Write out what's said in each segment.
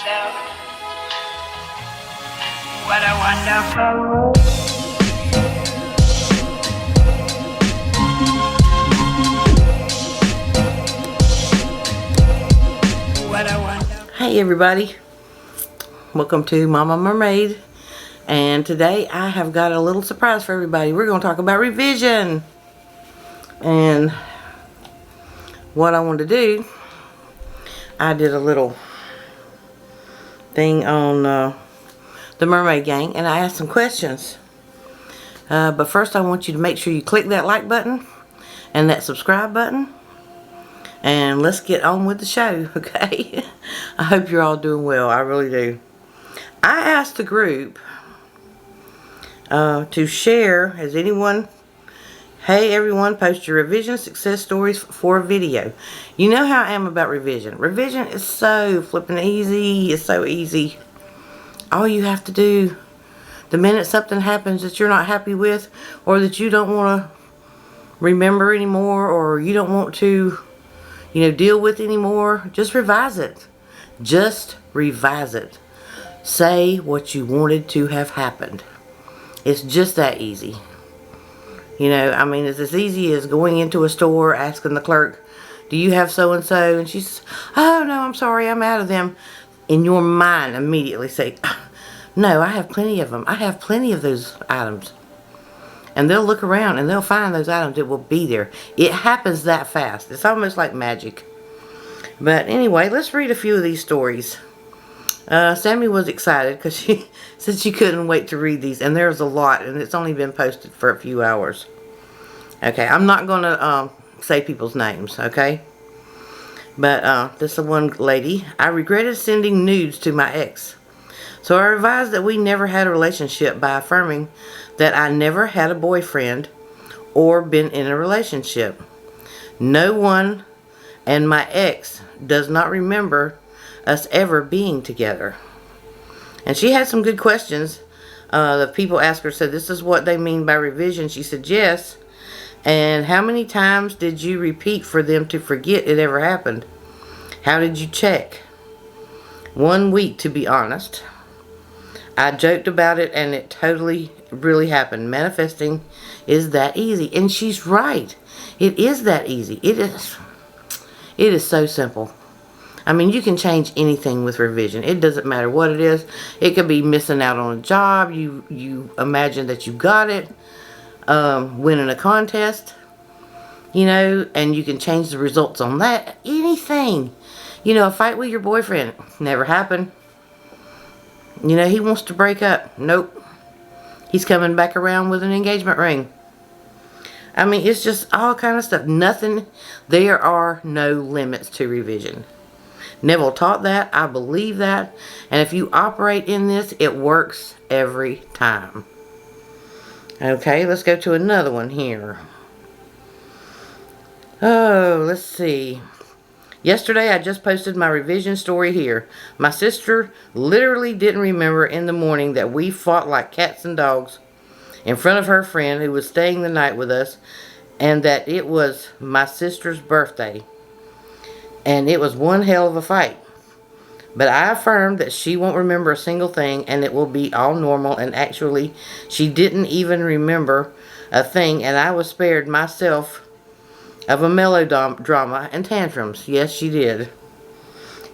myself, what a wonderful world. What a wonderful. Hey everybody, welcome to Mama Mermaid, and today I have got a little surprise for everybody. We're going to talk about revision, and what I want to do, I did a little thing on the Mermaid Gang, and I asked some questions, but first I want you to make sure you click that like button and that subscribe button, and let's get on with the show, okay? I hope you're all doing well. I really do. I asked the group to share, has anyone, hey everyone, post your revision success stories for a video. You know how I am about revision. Revision is so flippin' easy. It's so easy. All you have to do, the minute something happens that you're not happy with, or that you don't want to remember anymore, or you don't want to, deal with anymore, just revise it. Just revise it. Say what you wanted to have happened. It's just that easy. I mean, it's as easy as going into a store, asking the clerk, do you have so-and-so? And she says, oh, no, I'm sorry, I'm out of them. In your mind, immediately say, no, I have plenty of them. I have plenty of those items. And they'll look around and they'll find those items that will be there. It happens that fast. It's almost like magic. But anyway, let's read a few of these stories. Sammy was excited because she said she couldn't wait to read these. And there's a lot, and it's only been posted for a few hours. Okay, I'm not going to say people's names, okay? But this is one lady. I regretted sending nudes to my ex. So I revised that we never had a relationship by affirming that I never had a boyfriend or been in a relationship. No one and my ex does not remember us ever being together. And she had some good questions. The people asked her, said, this is what they mean by revision. She said, yes. And how many times did you repeat for them to forget it ever happened? How did you check? 1 week, to be honest. I joked about it and it totally really happened. Manifesting is that easy. And she's right. It is that easy. It is so simple. I mean, you can change anything with revision. It doesn't matter what it is. It could be missing out on a job. You imagine that you got it. Winning a contest. And you can change the results on that. Anything. A fight with your boyfriend. Never happened. He wants to break up. Nope. He's coming back around with an engagement ring. I mean, it's just all kind of stuff. Nothing. There are no limits to revision. Neville taught that. I believe that. And if you operate in this, it works every time. Okay, let's go to another one here. Oh, let's see. Yesterday, I just posted my revision story here. My sister literally didn't remember in the morning that we fought like cats and dogs in front of her friend who was staying the night with us, and that it was my sister's birthday. And it was one hell of a fight. But I affirmed that she won't remember a single thing and it will be all normal, and actually she didn't even remember a thing, and I was spared myself of a melodrama and tantrums. Yes, she did.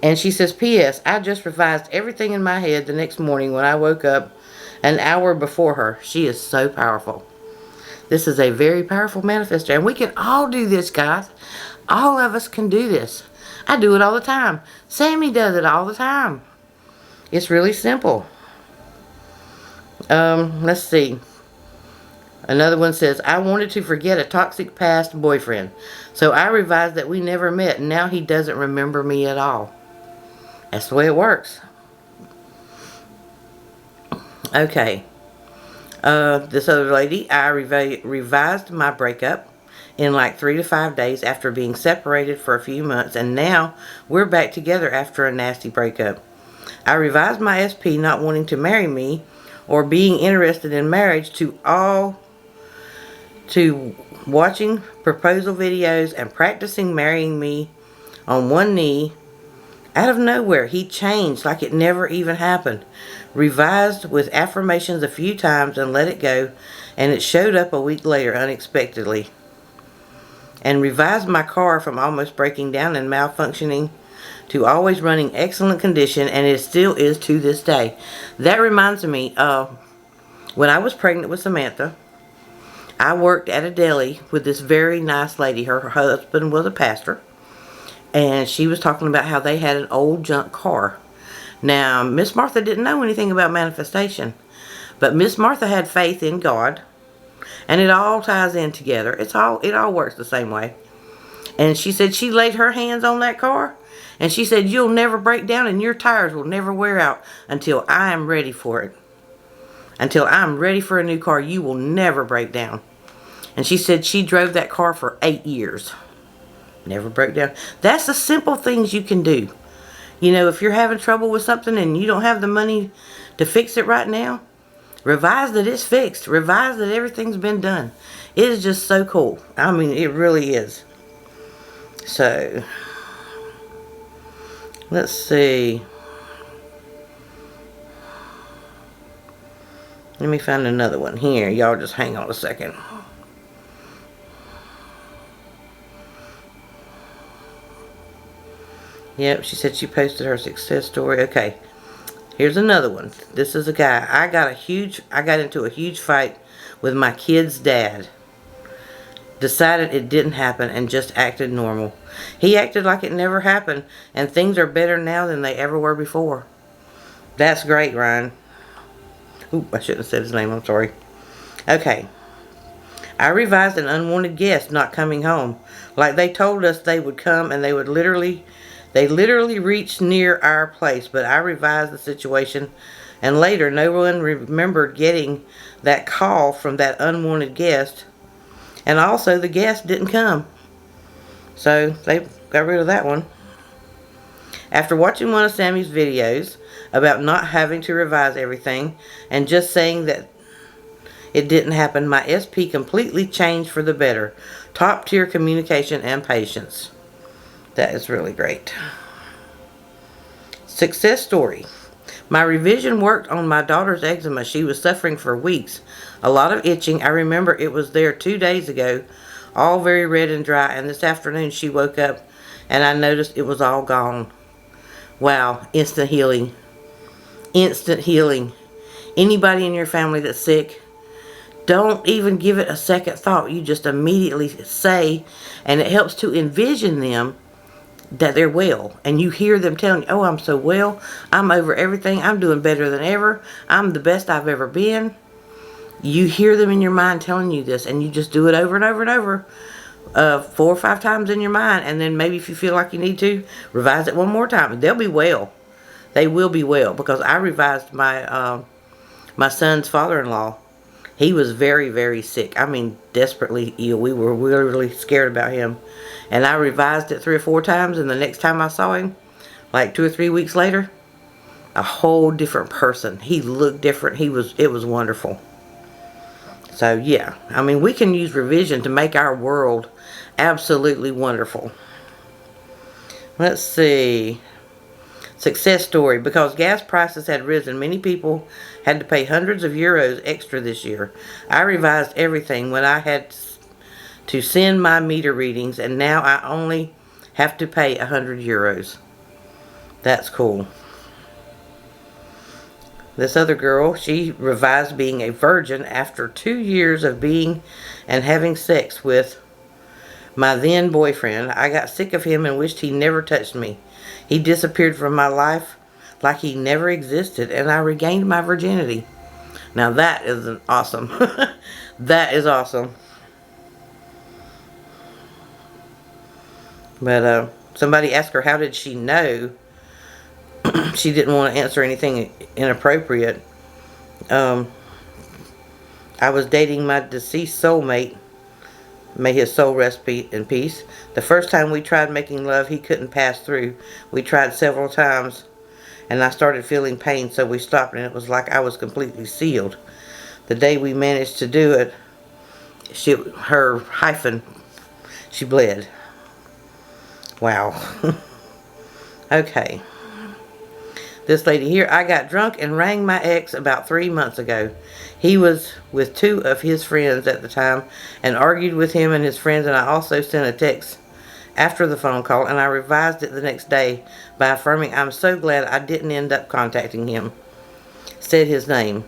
And she says, P.S. I just revised everything in my head the next morning when I woke up an hour before her. She is so powerful. This is a very powerful manifestor, and we can all do this, guys. All of us can do this. I do it all the time. Sammy does it all the time. It's really simple. Let's see. Another one says, I wanted to forget a toxic past boyfriend. So I revised that we never met, and now he doesn't remember me at all. That's the way it works. Okay. This other lady, I revised my breakup in like 3 to 5 days after being separated for a few months, and now we're back together after a nasty breakup. I revised my SP not wanting to marry me or being interested in marriage to watching proposal videos and practicing marrying me on one knee Out of nowhere, he changed like it never even happened. Revised with affirmations a few times and let it go, and it showed up a week later unexpectedly. And revised my car from almost breaking down and malfunctioning to always running excellent condition, and it still is to this day. That reminds me of when I was pregnant with Samantha. I worked at a deli with this very nice lady. Her husband was a pastor. And she was talking about how they had an old junk car. Now, Miss Martha didn't know anything about manifestation. But Miss Martha had faith in God. And it all ties in together. It all works the same way. And she said she laid her hands on that car. And she said, you'll never break down and your tires will never wear out until I am ready for it. Until I'm ready for a new car, you will never break down. And she said she drove that car for 8 years. Never break down. That's the simple things you can do. You know, if you're having trouble with something and you don't have the money to fix it right now, revise that it's fixed. Revise that everything's been done. It is just so cool. I mean, it really is. So, let's see. Let me find another one here. Y'all just hang on a second. Yep, she said she posted her success story. Okay, here's another one. This is a guy. I got into a huge fight with my kid's dad. Decided it didn't happen and just acted normal. He acted like it never happened, and things are better now than they ever were before. That's great, Ryan. Ooh, I shouldn't have said his name. I'm sorry. Okay. I revised an unwanted guest not coming home. Like they told us they would come, and they literally reached near our place, but I revised the situation, and later no one remembered getting that call from that unwanted guest, and also the guest didn't come. So they got rid of that one. After watching one of Sammy's videos about not having to revise everything and just saying that it didn't happen, my SP completely changed for the better. Top tier communication and patience. That is really great. Success story. My revision worked on my daughter's eczema. She was suffering for weeks. A lot of itching. I remember it was there 2 days ago. All very red and dry. And this afternoon she woke up and I noticed it was all gone. Wow. Instant healing. Instant healing. Anybody in your family that's sick, don't even give it a second thought. You just immediately say, and it helps to envision them that they're well, and you hear them telling you, oh, I'm so well, I'm over everything, I'm doing better than ever, I'm the best I've ever been. You hear them in your mind telling you this, and you just do it over and over and over, 4 or 5 times in your mind, and then maybe if you feel like you need to, revise it one more time. They'll be well. They will be well, because I revised my my son's father-in-law. He was very, very sick. I mean, desperately ill. We were really scared about him. And I revised it 3 or 4 times, and the next time I saw him, like 2 or 3 weeks later, a whole different person. He looked different. It was wonderful. So, yeah. I mean, we can use revision to make our world absolutely wonderful. Let's see. Success story. Because gas prices had risen, many people had to pay hundreds of euros extra this year. I revised everything when I had to send my meter readings, and now I only have to pay 100 euros. That's cool. This other girl, she revised being a virgin after 2 years of being and having sex with my then boyfriend. I got sick of him and wished he never touched me. He disappeared from my life like he never existed, and I regained my virginity. Now that is awesome. That is awesome. But somebody asked her how did she know. She didn't want to answer anything inappropriate. I was dating my deceased soulmate. May his soul rest in peace. The first time we tried making love, he couldn't pass through. We tried several times, and I started feeling pain, so we stopped, and it was like I was completely sealed. The day we managed to do it, her hyphen, she bled. Wow. Okay. This lady here, I got drunk and rang my ex about 3 months ago. He was with 2 of his friends at the time and argued with him and his friends, and I also sent a text after the phone call, and I revised it the next day by affirming I'm so glad I didn't end up contacting him. Said his name.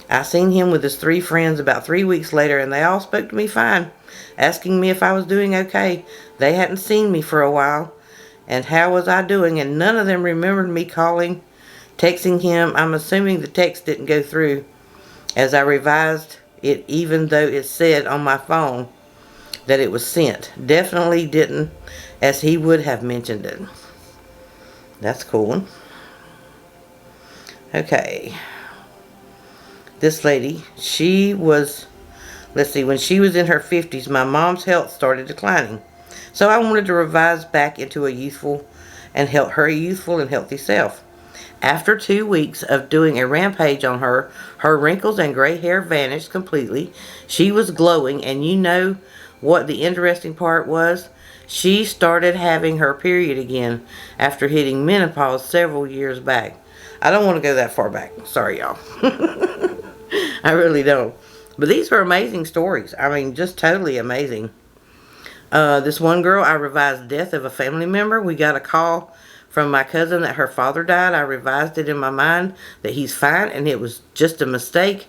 I seen him with his 3 friends about 3 weeks later, and they all spoke to me fine, asking me if I was doing okay. They hadn't seen me for a while, and how was I doing, and none of them remembered me calling, texting him. I'm assuming the text didn't go through, as I revised it even though it said on my phone that it was sent. Definitely didn't, as he would have mentioned it. That's cool. Okay. This lady, she was, let's see, when she was in her 50s, my mom's health started declining. So I wanted to revise back into her youthful and healthy self. After 2 weeks of doing a rampage on her, her wrinkles and gray hair vanished completely. She was glowing, and you know what the interesting part was? She started having her period again after hitting menopause several years back. I don't want to go that far back. Sorry, y'all. I really don't. But these are amazing stories. I mean, just totally amazing. This one girl, I revised the death of a family member. We got a call from my cousin that her father died. I revised it in my mind that he's fine and it was just a mistake.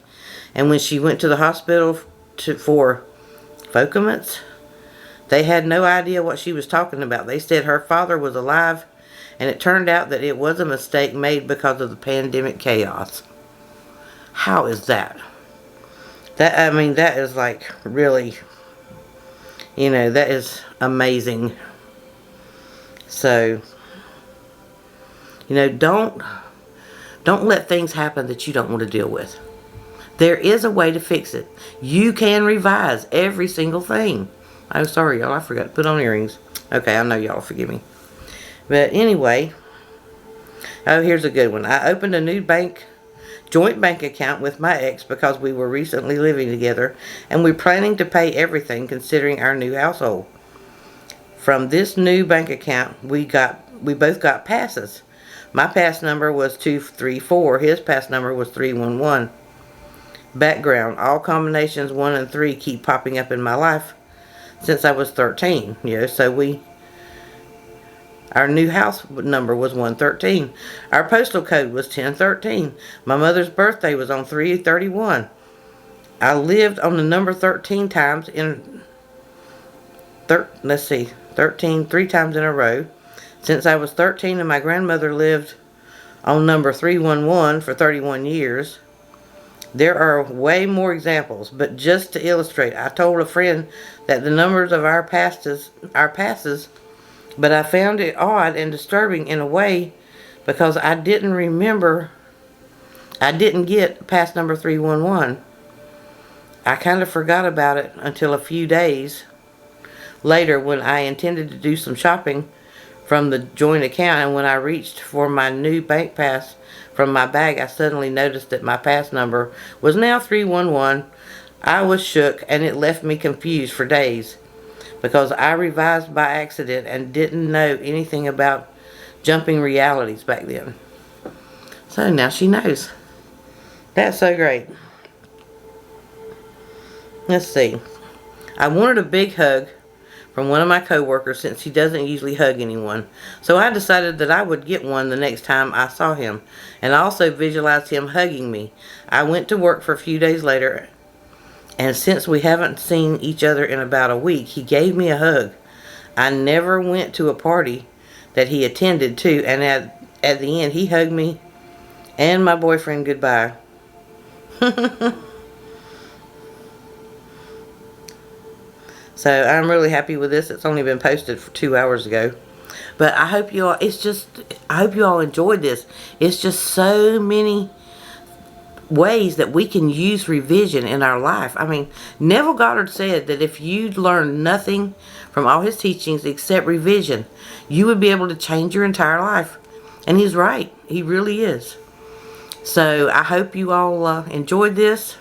And when she went to the hospital for Focaments, they had no idea what she was talking about. They said her father was alive, and it turned out that it was a mistake made because of the pandemic chaos. How is that? I mean, that is like really, that is amazing. So, don't let things happen that you don't want to deal with. There is a way to fix it. You can revise every single thing. Oh, sorry, y'all. I forgot to put on earrings. Okay, I know y'all forgive me. But anyway. Oh, here's a good one. I opened a new joint bank account with my ex because we were recently living together, and we're planning to pay everything considering our new household. From this new bank account, we both got passes. My pass number was 234. His pass number was 311. Background, all combinations 1 and 3 keep popping up in my life since I was 13. So our new house number was 113. Our postal code was 1013. My mother's birthday was on 3/31. I lived on the number 13 times in 13 3 times in a row since I was 13, and my grandmother lived on number 311 for 31 years. There are way more examples, but just to illustrate, I told a friend that the numbers of our passes, but I found it odd and disturbing in a way because I didn't get pass number 311. I kind of forgot about it until a few days later when I intended to do some shopping from the joint account, and when I reached for my new bank pass from my bag, I suddenly noticed that my pass number was now 311. I was shook, and it left me confused for days because I revised by accident and didn't know anything about jumping realities back then. So now she knows. That's so great. Let's see. I wanted a big hug from one of my coworkers since he doesn't usually hug anyone. So I decided that I would get one the next time I saw him, and I also visualized him hugging me. I went to work for a few days later, and since we haven't seen each other in about a week, he gave me a hug. I never went to a party that he attended to, and at the end he hugged me and my boyfriend goodbye. So I'm really happy with this. It's only been posted for 2 hours ago. But I hope you all enjoyed this. It's just so many ways that we can use revision in our life. I mean, Neville Goddard said that if you'd learned nothing from all his teachings except revision, you would be able to change your entire life. And he's right. He really is. So I hope you all enjoyed this.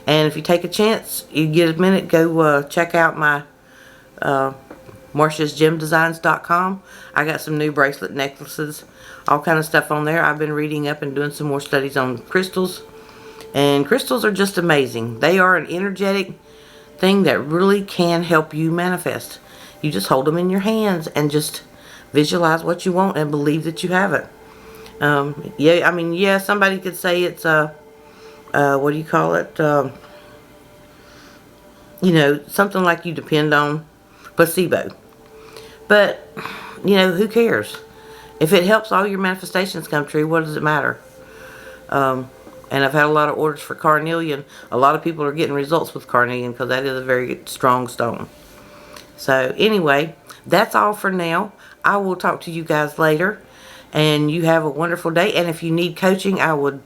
And if you take a chance, you get a minute, go check out my Marcia'sGemDesigns.com. I got some new bracelet necklaces, all kind of stuff on there. I've been reading up and doing some more studies on crystals. And crystals are just amazing. They are an energetic thing that really can help you manifest. You just hold them in your hands and just visualize what you want and believe that you have it. Yeah, I mean, yeah, somebody could say it's what do you call it? You know, something like you depend on placebo. But, you know, who cares? If it helps all your manifestations come true, what does it matter? And I've had a lot of orders for carnelian. A lot of people are getting results with carnelian because that is a very strong stone. So anyway, that's all for now. I will talk to you guys later. And you have a wonderful day. And if you need coaching, I would,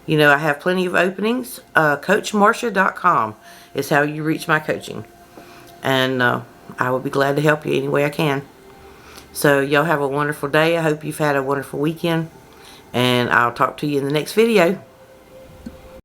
you know, I have plenty of openings. CoachMarcia.com is how you reach my coaching. And I will be glad to help you any way I can. So y'all have a wonderful day. I hope you've had a wonderful weekend. And I'll talk to you in the next video.